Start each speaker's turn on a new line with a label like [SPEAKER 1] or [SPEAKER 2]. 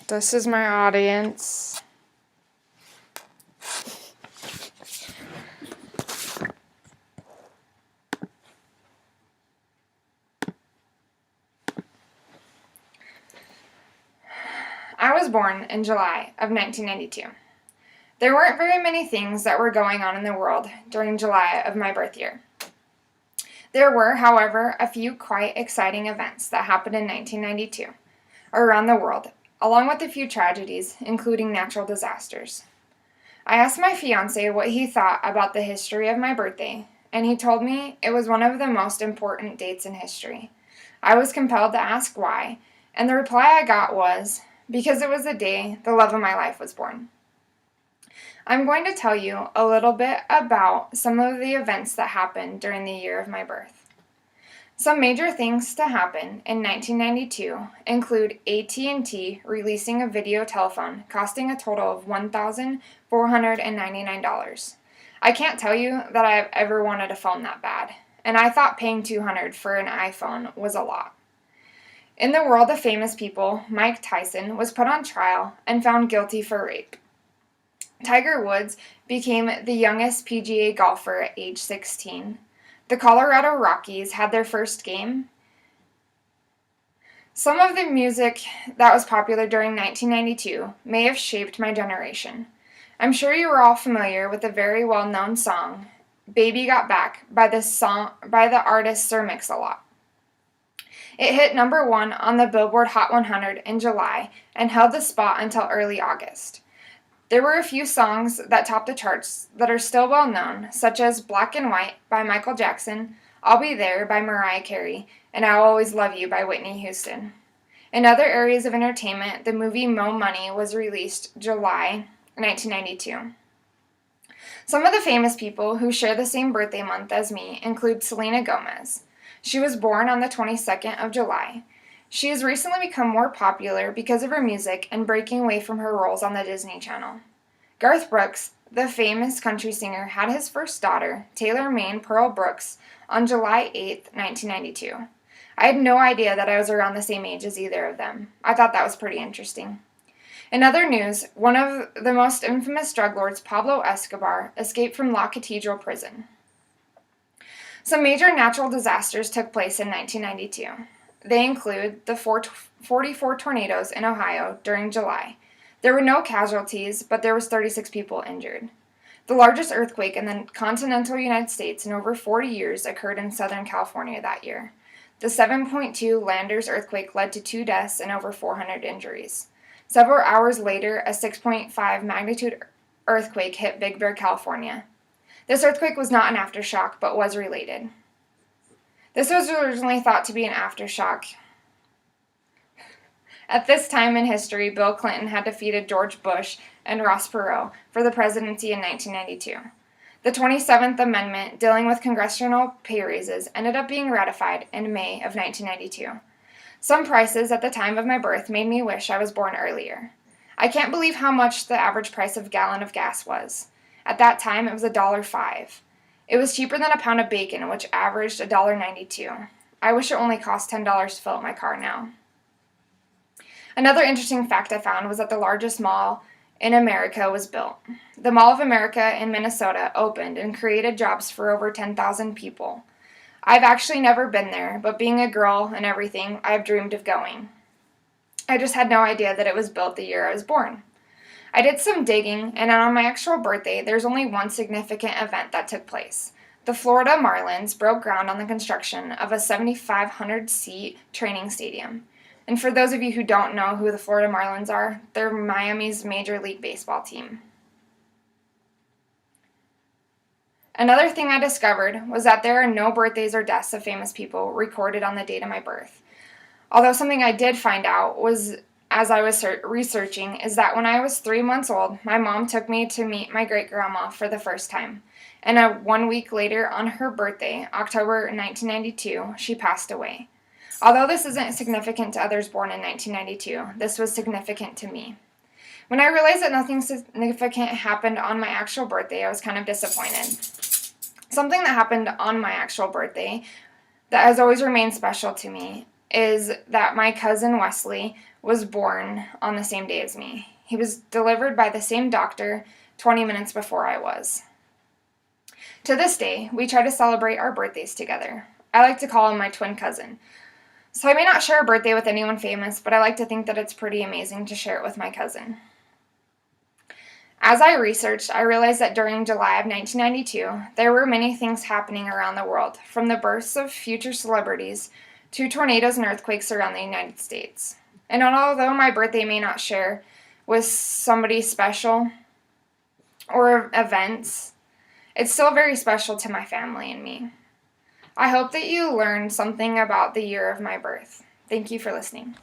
[SPEAKER 1] This is my audience. I was born in July of 1992. There weren't very many things that were going on in the world during July of my birth year. There were, however, a few quite exciting events that happened in 1992 around the world, along with a few tragedies, including natural disasters. I asked my fiancé what he thought about the history of my birthday, and he told me it was one of the most important dates in history. I was compelled to ask why, and the reply I got was, because it was the day the love of my life was born. I'm going to tell you a little bit about some of the events that happened during the year of my birth. Some major things to happen in 1992 include AT&T releasing a video telephone costing a total of $1,499. I can't tell you that I've ever wanted a phone that bad, and I thought paying $200 for an iPhone was a lot. In the world of famous people, Mike Tyson was put on trial and found guilty for rape. Tiger Woods became the youngest PGA golfer at age 16. The Colorado Rockies had their first game. Some of the music that was popular during 1992 may have shaped my generation. I'm sure you are all familiar with the very well-known song, Baby Got Back, by the artist Sir Mix-a-Lot. It hit number 1 on the Billboard Hot 100 in July and held the spot until early August. There were a few songs that topped the charts that are still well known, such as Black and White by Michael Jackson, I'll Be There by Mariah Carey, and I'll Always Love You by Whitney Houston. In other areas of entertainment, the movie Mo Money was released July 1992. Some of the famous people who share the same birthday month as me include Selena Gomez. She was born on the 22nd of July. She has recently become more popular because of her music and breaking away from her roles on the Disney Channel. Garth Brooks, the famous country singer, had his first daughter, Taylor Mayne Pearl Brooks, on July 8, 1992. I had no idea that I was around the same age as either of them. I thought that was pretty interesting. In other news, one of the most infamous drug lords, Pablo Escobar, escaped from La Cathedral prison. Some major natural disasters took place in 1992. They include the 44 tornadoes in Ohio during July. There were no casualties, but there was 36 people injured. The largest earthquake in the continental United States in over 40 years occurred in Southern California that year. The 7.2 Landers earthquake led to 2 deaths and over 400 injuries. Several hours later, a 6.5 magnitude earthquake hit Big Bear, California. This earthquake was not an aftershock, but was related. This was originally thought to be an aftershock. At this time in history, Bill Clinton had defeated George Bush and Ross Perot for the presidency in 1992. The 27th Amendment, dealing with congressional pay raises, ended up being ratified in May of 1992. Some prices at the time of my birth made me wish I was born earlier. I can't believe how much the average price of a gallon of gas was. At that time, it was $1.05. It was cheaper than a pound of bacon, which averaged $1.92. I wish it only cost $10 to fill up my car now. Another interesting fact I found was that the largest mall in America was built. The Mall of America in Minnesota opened and created jobs for over 10,000 people. I've actually never been there, but being a girl and everything, I've dreamed of going. I just had no idea that it was built the year I was born. I did some digging, and on my actual birthday, there's only one significant event that took place. The Florida Marlins broke ground on the construction of a 7,500-seat training stadium. And for those of you who don't know who the Florida Marlins are, they're Miami's Major League Baseball team. Another thing I discovered was that there are no birthdays or deaths of famous people recorded on the date of my birth. Although something I did find out was, as I was researching, is that when I was 3 months old, my mom took me to meet my great-grandma for the first time. And 1 week later, on her birthday, October 1992, she passed away. Although this isn't significant to others born in 1992, this was significant to me. When I realized that nothing significant happened on my actual birthday, I was kind of disappointed. Something that happened on my actual birthday that has always remained special to me is that my cousin Wesley was born on the same day as me. He was delivered by the same doctor 20 minutes before I was. To this day, we try to celebrate our birthdays together. I like to call him my twin cousin. So I may not share a birthday with anyone famous, but I like to think that it's pretty amazing to share it with my cousin. As I researched, I realized that during July of 1992, there were many things happening around the world, from the births of future celebrities to tornadoes and earthquakes around the United States. And although my birthday may not share with somebody special or events, it's still very special to my family and me. I hope that you learned something about the year of my birth. Thank you for listening.